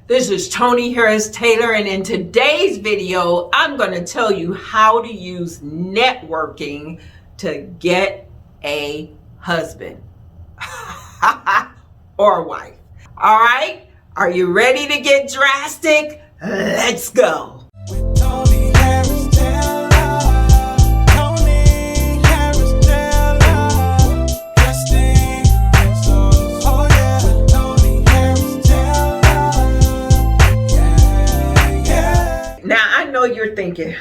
This is Toni Harris Taylor, and in today's video, I'm going to tell you how to use networking to get a husband or a wife. All right, are you ready to get drastic? Let's go. Toni Harris Taylor, Toni Harris Taylor, Drastic Results. Oh yeah, Toni Harris Taylor. Yeah. Now I know you're thinking,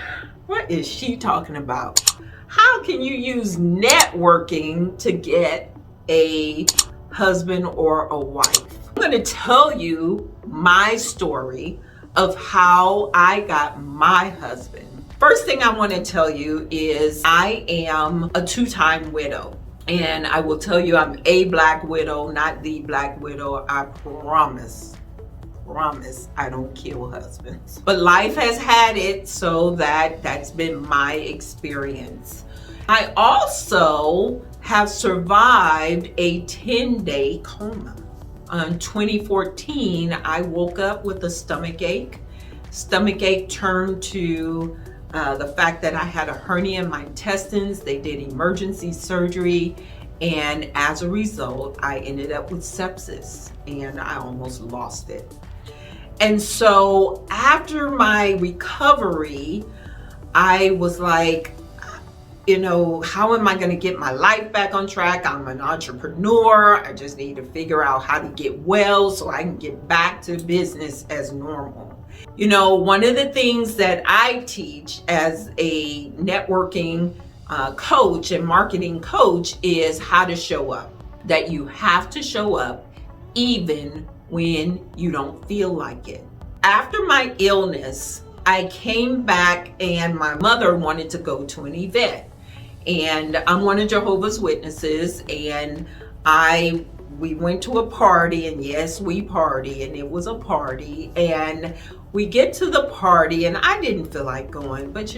what is she talking about? How can you use networking to get a husband or a wife? I'm going to tell you my story of how I got my husband. First thing I want to tell you is I am a two-time widow. And I will tell you I'm a black widow, not the black widow. I promise I don't kill husbands. But life has had it, so that's been my experience. I also have survived a 10-day coma. In 2014, I woke up with a stomach ache. Stomach ache turned to the fact that I had a hernia in my intestines. They did emergency surgery, and as a result, I ended up with sepsis, and I almost lost it. And so after my recovery, I was like, how am I going to get my life back on track? I'm an entrepreneur. I just need to figure out how to get well so I can get back to business as normal. One of the things that I teach as a networking coach and marketing coach is how to show up. That you have to show up even when you don't feel like it. After my illness, I came back and my mother wanted to go to an event. And I'm one of Jehovah's Witnesses, and we went to a party, and yes, we party, and it was a party, and we get to the party, and I didn't feel like going, but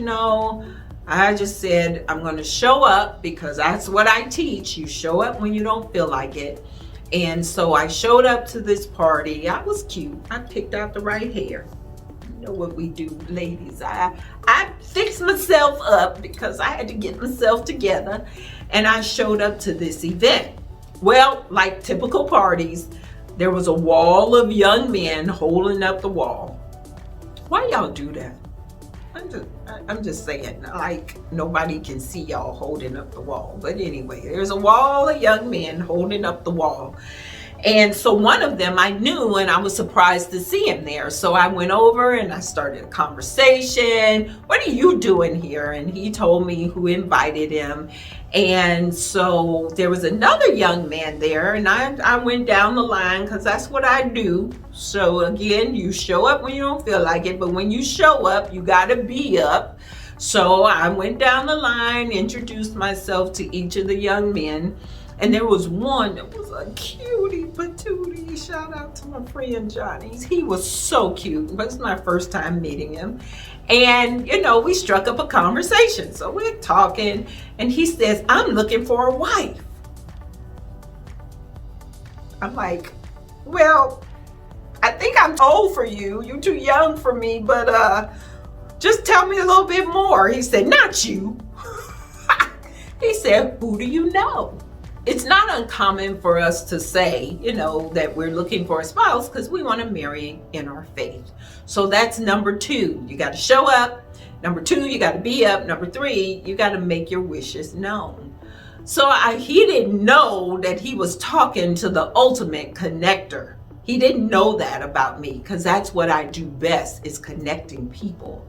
I just said, I'm going to show up because that's what I teach. You show up when you don't feel like it. And so I showed up to this party. I was cute. I picked out the right hair. You know what we do, ladies. I fixed myself up because I had to get myself together, and I showed up to this event. Well, like typical parties, there was a wall of young men holding up the wall. Why y'all do that? I'm just saying, like nobody can see y'all holding up the wall. But anyway, there's a wall of young men holding up the wall. And so one of them I knew, and I was surprised to see him there. So I went over and I started a conversation. What are you doing here? And he told me who invited him. And so there was another young man there, and I went down the line because that's what I do. So again, you show up when you don't feel like it, but when you show up, you got to be up. So I went down the line, introduced myself to each of the young men. And there was one that was a cutie patootie. Shout out to my friend Johnny. He was so cute. It was my first time meeting him. And, we struck up a conversation. So we're talking, and he says, I'm looking for a wife. I'm like, well, I think I'm old for you. You're too young for me, but just tell me a little bit more. He said, not you. He said, who do you know? It's not uncommon for us to say, that we're looking for a spouse because we want to marry in our faith. So that's number 2. You got to show up. Number 2, you got to be up. Number 3, you got to make your wishes known. So he didn't know that he was talking to the ultimate connector. He didn't know that about me because that's what I do best is connecting people.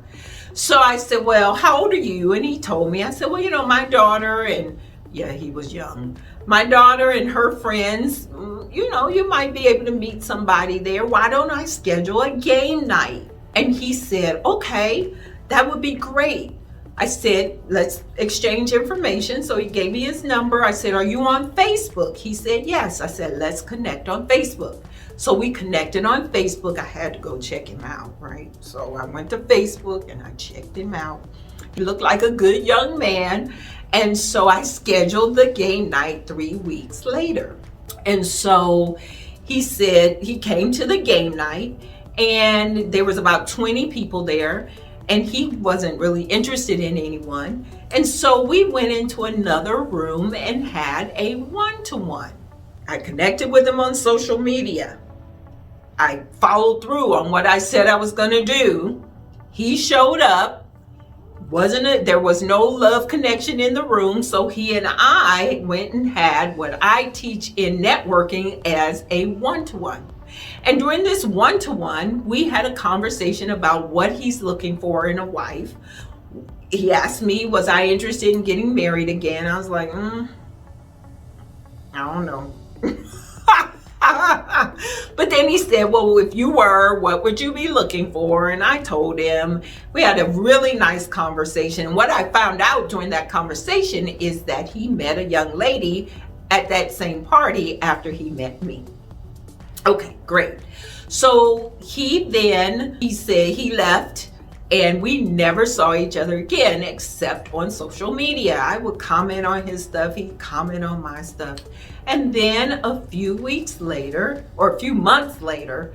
So I said, well, how old are you? And he told me. I said, well, my daughter and yeah, he was young. My daughter and her friends, you might be able to meet somebody there. Why don't I schedule a game night? And he said, okay, that would be great. I said, let's exchange information. So he gave me his number. I said, are you on Facebook? He said, yes. I said, let's connect on Facebook. So we connected on Facebook. I had to go check him out, right? So I went to Facebook and I checked him out. He looked like a good young man. And so I scheduled the game night 3 weeks later. And so he said he came to the game night and there was about 20 people there, and he wasn't really interested in anyone. And so we went into another room and had a one-to-one. I connected with him on social media. I followed through on what I said I was going to do. He showed up. There was no love connection in the room, so he and I went and had what I teach in networking as a one-to-one. And during this one-to-one, we had a conversation about what he's looking for in a wife. He asked me, was I interested in getting married again? I was like, I don't know. But then he said, well, if you were, what would you be looking for? And I told him. We had a really nice conversation. What I found out during that conversation is that he met a young lady at that same party after he met me. Okay, great. So he said he left, and we never saw each other again except on social media. I would comment on his stuff, he'd comment on my stuff. And then a few weeks later, or a few months later,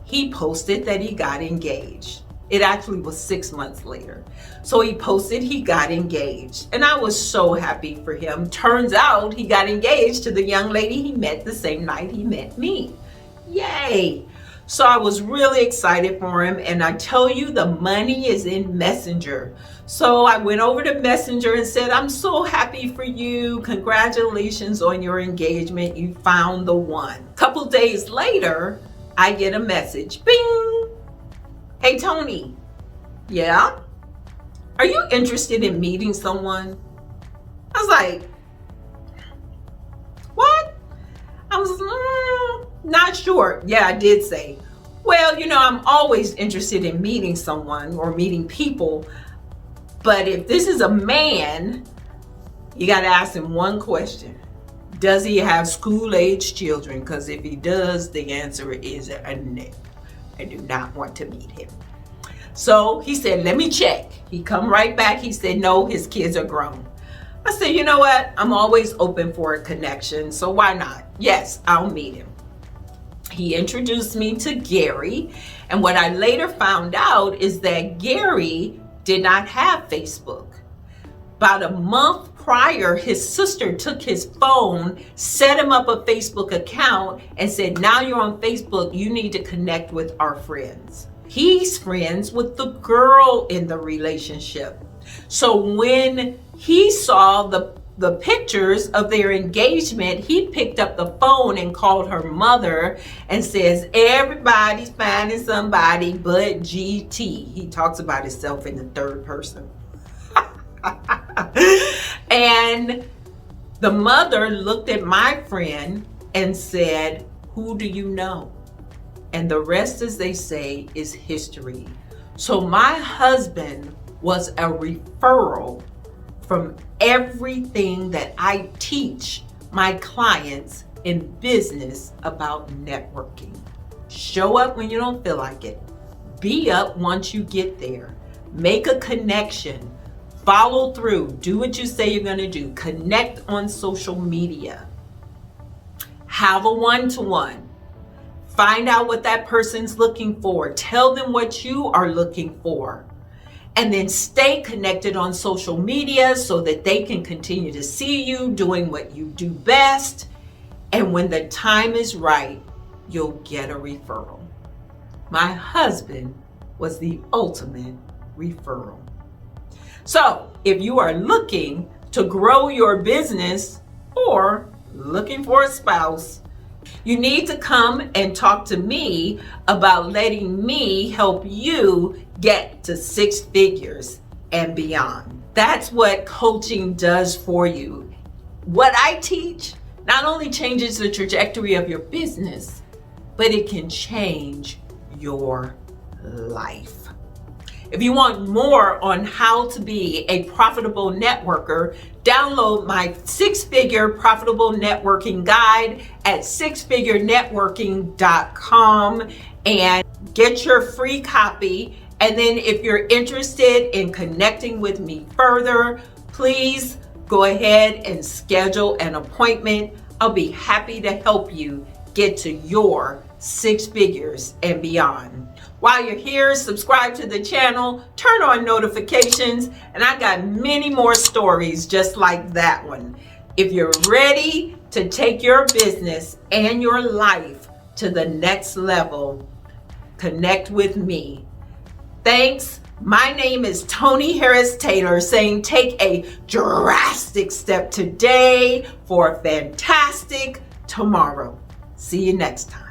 he posted that he got engaged. It actually was 6 months later. So he posted he got engaged, and I was so happy for him. Turns out he got engaged to the young lady he met the same night he met me. Yay! So I was really excited for him, and I tell you, the money is in Messenger. So I went over to Messenger and said, I'm so happy for you. Congratulations on your engagement. You found the one. A couple days later, I get a message. Bing! Hey, Toni. Yeah? Are you interested in meeting someone? I was like, what? I was not sure. Yeah, I did say, well, I'm always interested in meeting someone or meeting people. But if this is a man, you got to ask him one question. Does he have school-age children? Because if he does, the answer is a no. I do not want to meet him. So he said, let me check. He come right back. He said, no, his kids are grown. I said, you know what? I'm always open for a connection, so why not? Yes, I'll meet him. He introduced me to Gary, and what I later found out is that Gary did not have Facebook. About a month prior, his sister took his phone, set him up a Facebook account, and said, now you're on Facebook, you need to connect with our friends. He's friends with the girl in the relationship. So when he saw the pictures of their engagement, he picked up the phone and called her mother and says, everybody's finding somebody but GT. He talks about himself in the third person. And the mother looked at my friend and said, who do you know? And the rest, as they say, is history. So my husband was a referral from everything that I teach my clients in business about networking. Show up when you don't feel like it. Be up once you get there. Make a connection. Follow through. Do what you say you're going to do. Connect on social media. Have a one-to-one. Find out what that person's looking for. Tell them what you are looking for. And then stay connected on social media so that they can continue to see you doing what you do best. And when the time is right, you'll get a referral. My husband was the ultimate referral. So if you are looking to grow your business or looking for a spouse, you need to come and talk to me about letting me help you get to 6 figures and beyond. That's what coaching does for you. What I teach not only changes the trajectory of your business, but it can change your life. If you want more on how to be a profitable networker, download my 6-figure profitable networking guide at sixfigurenetworking.com and get your free copy. And then if you're interested in connecting with me further, please go ahead and schedule an appointment. I'll be happy to help you get to your 6 figures and beyond. While you're here, subscribe to the channel, turn on notifications, and I got many more stories just like that one. If you're ready to take your business and your life to the next level, connect with me. Thanks. My name is Toni Harris Taylor, saying take a drastic step today for a fantastic tomorrow. See you next time.